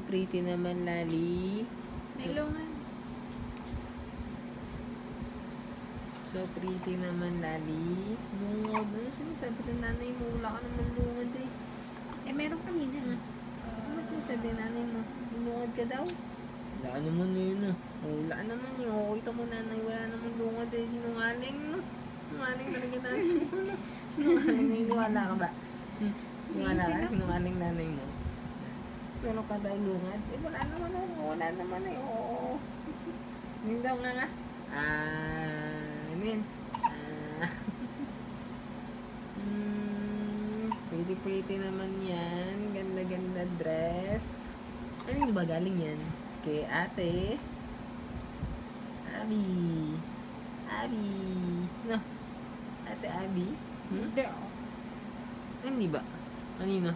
pretty naman, Lali. May lungan. So pretty naman, Lali. Lungod. Ano sinasabi ng nanay mo? Wala ka naman lungod eh. Eh, meron kanina. Ano sinasabi ng nanay mo? Lungod ka daw? Wala naman na yun ah. Wala naman yun. O, kita mo nanay, wala naman lungod eh. Sinungaling no? Sinungaling talaga nanay mo. Sinungaling na yun. Wala ka ba? Sinungaling ka? Sinungaling nanay mo. Meron ka daw lungad? Eh, wala naman eh. Wala naman eh. Oo. Hindi daw nga. Ano yun? Pretty naman yan. Ganda-ganda dress. Ano yun ba galing yan? Kay ate. Abby. Abby. No? Ate Abby? Hindi, oh. Hindi ba? Kanino?